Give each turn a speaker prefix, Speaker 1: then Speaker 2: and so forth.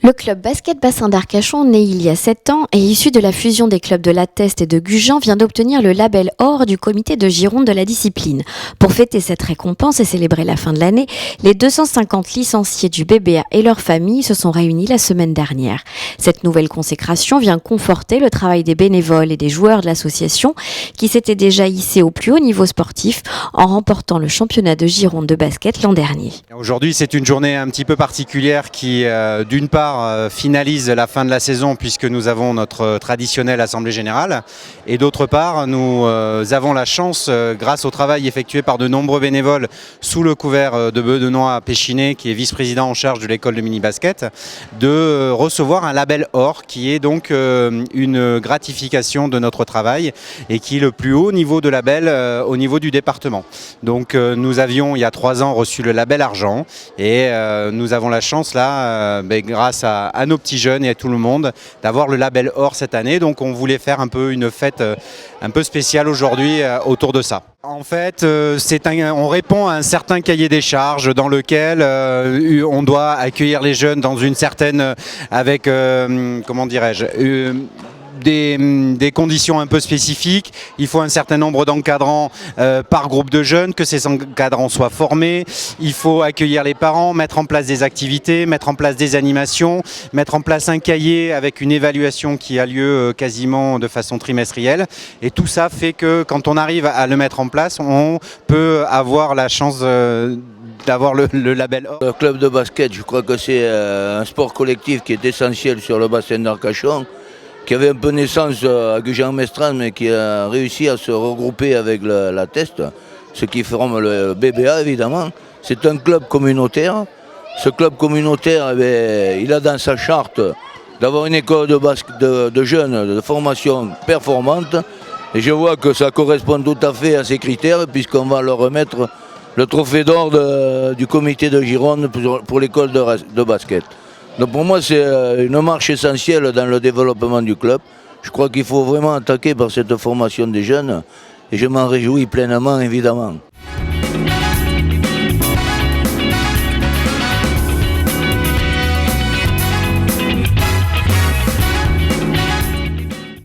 Speaker 1: Le club basket bassin d'Arcachon, né il y a 7 ans et issu de la fusion des clubs de La Teste et de Gujan, vient d'obtenir le label or du comité de Gironde de la discipline. Pour fêter cette récompense et célébrer la fin de l'année, les 250 licenciés du BBA et leurs familles se sont réunis la semaine dernière. Cette nouvelle consécration vient conforter le travail des bénévoles et des joueurs de l'association qui s'étaient déjà hissés au plus haut niveau sportif en remportant le championnat de Gironde de basket l'an dernier.
Speaker 2: Aujourd'hui, c'est une journée un petit peu particulière qui, d'une part, finalise la fin de la saison puisque nous avons notre traditionnelle assemblée générale et d'autre part, nous avons la chance, grâce au travail effectué par de nombreux bénévoles sous le couvert de Benoît Péchinet, qui est vice-président en charge de l'école de mini-basket, de recevoir un label or qui est donc une gratification de notre travail et qui est le plus haut niveau de label au niveau du département. Donc nous avions il y a 3 ans reçu le label argent et nous avons la chance là, grâce à nos petits jeunes et à tout le monde, d'avoir le label or cette année. Donc on voulait faire un peu une fête un peu spéciale aujourd'hui autour de ça. En fait, on répond à un certain cahier des charges dans lequel on doit accueillir les jeunes dans une certaine, avec, comment dirais-je, des conditions un peu spécifiques. Il faut un certain nombre d'encadrants par groupe de jeunes, que ces encadrants soient formés. Il faut accueillir les parents, mettre en place des activités, mettre en place des animations, mettre en place un cahier avec une évaluation qui a lieu quasiment de façon trimestrielle. Et tout ça fait que quand on arrive à le mettre en place, on peut avoir la chance d'avoir le label or.
Speaker 3: Le club de basket, je crois que c'est un sport collectif qui est essentiel sur le bassin d'Arcachon, qui avait un peu naissance à Gujan-Mestras, mais qui a réussi à se regrouper avec la Teste, ce qui forme le BBA évidemment. C'est un club communautaire. Ce club communautaire, il a dans sa charte d'avoir une école de jeunes de formation performante. Et je vois que ça correspond tout à fait à ces critères, puisqu'on va leur remettre le trophée d'or du comité de Gironde pour l'école de basket. Donc pour moi, c'est une marche essentielle dans le développement du club. Je crois qu'il faut vraiment attaquer par cette formation des jeunes et je m'en réjouis pleinement, évidemment.